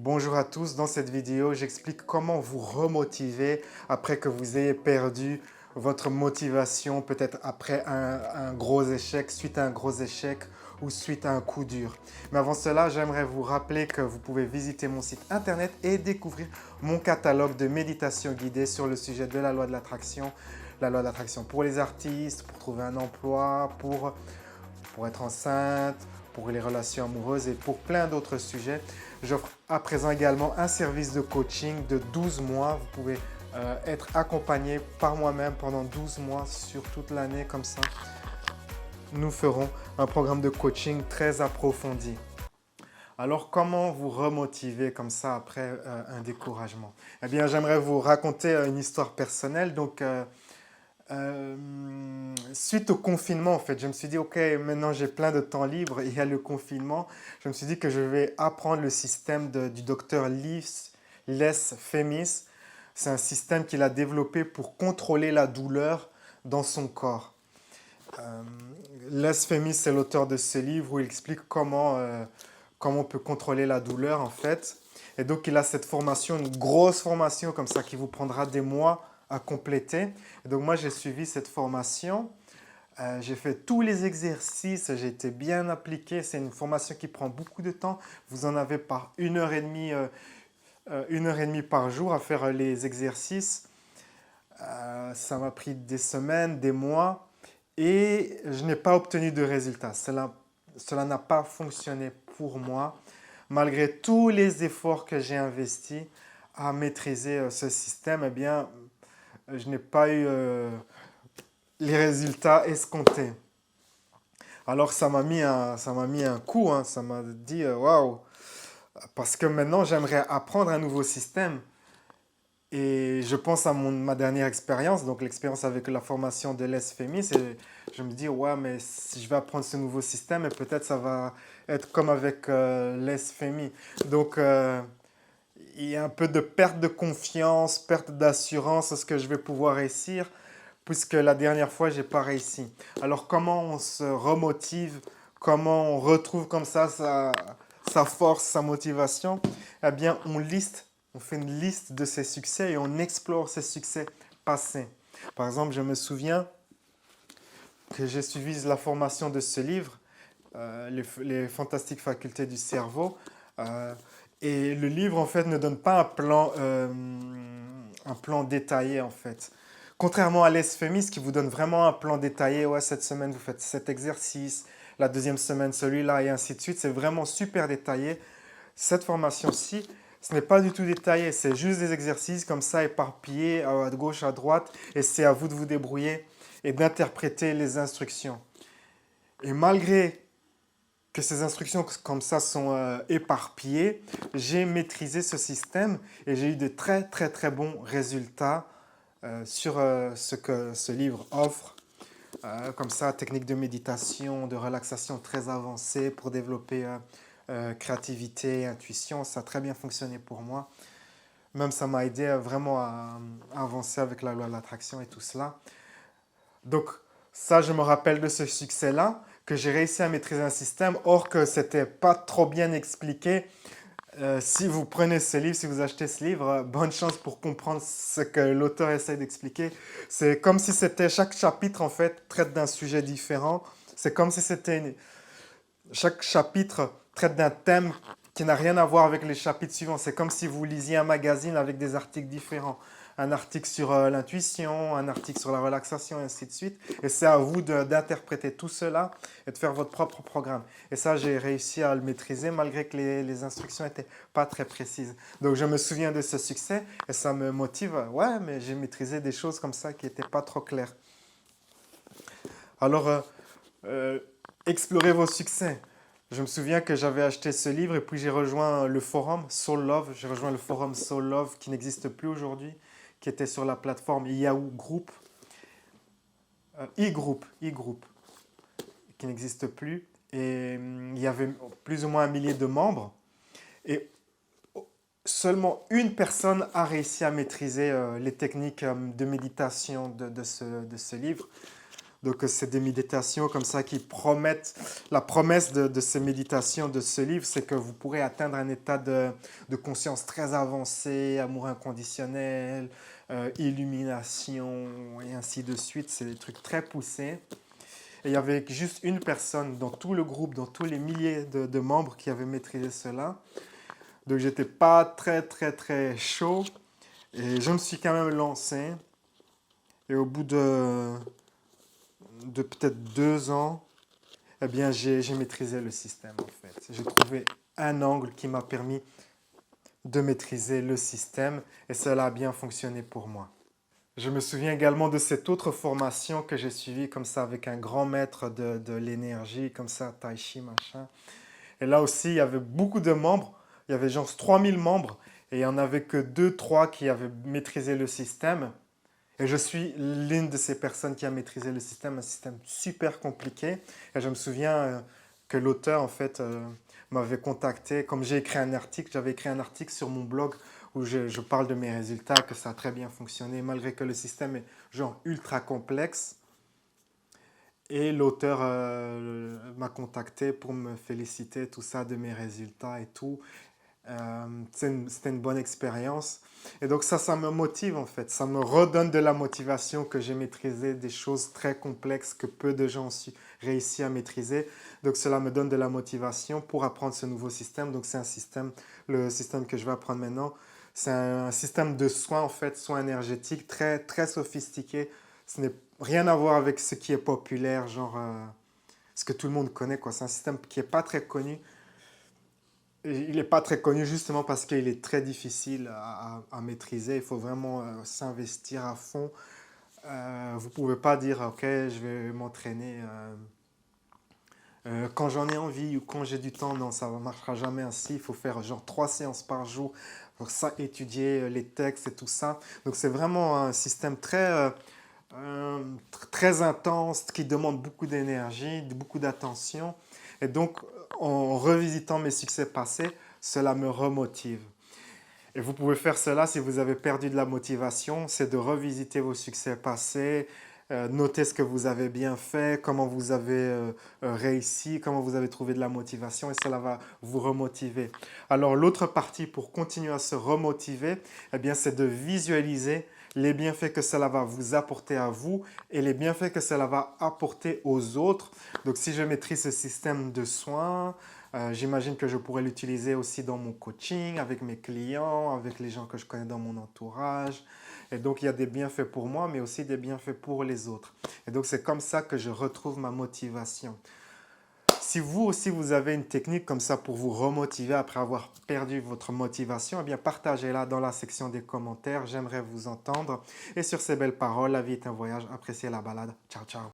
Bonjour à tous, dans cette vidéo, j'explique comment vous remotiver après que vous ayez perdu votre motivation, peut-être après un gros échec, suite à un gros échec ou suite à un coup dur. Mais avant cela, j'aimerais vous rappeler que vous pouvez visiter mon site internet et découvrir mon catalogue de méditations guidées sur le sujet de la loi de l'attraction pour les artistes, pour trouver un emploi, pour être enceinte, pour les relations amoureuses et pour plein d'autres sujets. J'offre à présent également un service de coaching de 12 mois. Vous pouvez être accompagné par moi-même pendant 12 mois sur toute l'année comme ça. Nous ferons un programme de coaching très approfondi. Alors, comment vous remotiver comme ça après un découragement? Eh bien, j'aimerais vous raconter une histoire personnelle. Suite au confinement, en fait, je me suis dit, OK, maintenant j'ai plein de temps libre, il y a le confinement. Je me suis dit que je vais apprendre le système du docteur Les Femis. C'est un système qu'il a développé pour contrôler la douleur dans son corps. Euh, Les Femis, c'est l'auteur de ce livre où il explique comment on peut contrôler la douleur, en fait. Et donc, il a cette formation, une grosse formation comme ça, qui vous prendra des mois à compléter. Et donc, moi, j'ai suivi cette formation. J'ai fait tous les exercices, j'ai été bien appliqué. C'est une formation qui prend beaucoup de temps. Vous en avez par 1 h 30, 1 h 30 par jour à faire les exercices. Ça m'a pris des semaines, des mois et je n'ai pas obtenu de résultats. Cela n'a pas fonctionné pour moi, malgré tous les efforts que j'ai investis à maîtriser ce système. Eh bien, je n'ai pas eu les résultats escomptés. Alors ça m'a mis un coup, hein. Ça m'a dit waouh, parce que maintenant j'aimerais apprendre un nouveau système. Et je pense à ma dernière expérience, donc l'expérience avec la formation de l'ESFEMI, et je me dis, ouais, mais si je vais apprendre ce nouveau système, et peut-être ça va être comme avec l'ESFEMI. Donc, il y a un peu de perte de confiance, perte d'assurance, est-ce que je vais pouvoir réussir, puisque la dernière fois, j'ai pas réussi. Alors, comment on se remotive, comment on retrouve comme ça sa force, sa motivation? Eh bien, on fait une liste de ses succès et on explore ses succès passés. Par exemple, je me souviens que j'ai suivi la formation de ce livre, les fantastiques facultés du cerveau. euh, et le livre, en fait, ne donne pas un plan détaillé, en fait. Contrairement à l'ESFEMIS qui vous donne vraiment un plan détaillé, ouais, cette semaine vous faites cet exercice, la deuxième semaine celui-là et ainsi de suite, c'est vraiment super détaillé. Cette formation-ci, ce n'est pas du tout détaillé, c'est juste des exercices comme ça éparpillés à gauche, à droite, et c'est à vous de vous débrouiller et d'interpréter les instructions. Et malgré que ces instructions comme ça sont éparpillées, j'ai maîtrisé ce système et j'ai eu de très très très bons résultats sur ce que ce livre offre. Comme ça, technique de méditation, de relaxation très avancée pour développer créativité, intuition, ça a très bien fonctionné pour moi. Même ça m'a aidé vraiment à avancer avec la loi de l'attraction et tout cela. Donc ça, je me rappelle de ce succès-là, que j'ai réussi à maîtriser un système, or que c'était pas trop bien expliqué. Si vous prenez ce livre, si vous achetez ce livre, bonne chance pour comprendre ce que l'auteur essaie d'expliquer. C'est comme si c'était chaque chapitre en fait traite d'un sujet différent. C'est comme si chaque chapitre traite d'un thème qui n'a rien à voir avec les chapitres suivants. C'est comme si vous lisiez un magazine avec des articles différents. Un article sur l'intuition, un article sur la relaxation, et ainsi de suite. Et c'est à vous d'interpréter tout cela et de faire votre propre programme. Et ça, j'ai réussi à le maîtriser malgré que les instructions n'étaient pas très précises. Donc, je me souviens de ce succès et ça me motive. Ouais, mais j'ai maîtrisé des choses comme ça qui n'étaient pas trop claires. Alors, euh, explorez vos succès. Je me souviens que j'avais acheté ce livre et puis j'ai rejoint le forum Soul Love. J'ai rejoint le forum Soul Love qui n'existe plus aujourd'hui, qui était sur la plateforme Yahoo Group, e-group, qui n'existe plus. Et il y avait plus ou moins 1 millier de membres. Et seulement une personne a réussi à maîtriser les techniques de méditation de ce livre. Donc, c'est des méditations comme ça qui promettent, la promesse de ces méditations, de ce livre, c'est que vous pourrez atteindre un état de conscience très avancé, amour inconditionnel, illumination, et ainsi de suite. C'est des trucs très poussés. Et il y avait juste une personne dans tout le groupe, dans tous les milliers de membres qui avaient maîtrisé cela. Donc, j'étais pas très, très, très chaud. Et je me suis quand même lancé. Et au bout de peut-être 2 ans, eh bien, j'ai maîtrisé le système, en fait. J'ai trouvé un angle qui m'a permis de maîtriser le système et cela a bien fonctionné pour moi. Je me souviens également de cette autre formation que j'ai suivie comme ça avec un grand maître de l'énergie, comme ça, Tai Chi, machin. Et là aussi, il y avait beaucoup de membres. Il y avait genre 3000 membres et il n'y en avait que 2, 3 qui avaient maîtrisé le système. Et je suis l'une de ces personnes qui a maîtrisé le système, un système super compliqué. Et je me souviens que l'auteur, en fait, m'avait contacté. Comme j'ai écrit un article, j'avais écrit un article sur mon blog où je parle de mes résultats, que ça a très bien fonctionné, malgré que le système est genre ultra complexe. Et l'auteur m'a contacté pour me féliciter, tout ça, de mes résultats et tout. C'était une bonne expérience. Et donc ça me motive en fait. Ça me redonne de la motivation que j'ai maîtrisé des choses très complexes que peu de gens ont réussi à maîtriser. Donc cela me donne de la motivation pour apprendre ce nouveau système. Donc c'est un système, le système que je vais apprendre maintenant, c'est un système de soins en fait, soins énergétiques très, très sophistiqué. Ce n'est rien à voir avec ce qui est populaire, genre ce que tout le monde connaît, quoi. C'est un système qui n'est pas très connu. Il n'est pas très connu justement parce qu'il est très difficile à maîtriser. Il faut vraiment s'investir à fond. Vous ne pouvez pas dire, OK, je vais m'entraîner quand j'en ai envie ou quand j'ai du temps. Non, ça ne marchera jamais ainsi. Il faut faire genre 3 séances par jour pour ça, étudier les textes et tout ça. Donc c'est vraiment un système très intense qui demande beaucoup d'énergie, beaucoup d'attention. Et donc, en revisitant mes succès passés, cela me remotive. Et vous pouvez faire cela si vous avez perdu de la motivation, c'est de revisiter vos succès passés, noter ce que vous avez bien fait, comment vous avez réussi, comment vous avez trouvé de la motivation et cela va vous remotiver. Alors l'autre partie pour continuer à se remotiver, eh bien, c'est de visualiser les bienfaits que cela va vous apporter à vous et les bienfaits que cela va apporter aux autres. Donc si je maîtrise ce système de soins, j'imagine que je pourrais l'utiliser aussi dans mon coaching, avec mes clients, avec les gens que je connais dans mon entourage. Et donc, il y a des bienfaits pour moi, mais aussi des bienfaits pour les autres. Et donc, c'est comme ça que je retrouve ma motivation. Si vous aussi, vous avez une technique comme ça pour vous remotiver après avoir perdu votre motivation, eh bien, partagez-la dans la section des commentaires. J'aimerais vous entendre. Et sur ces belles paroles, la vie est un voyage. Appréciez la balade. Ciao, ciao.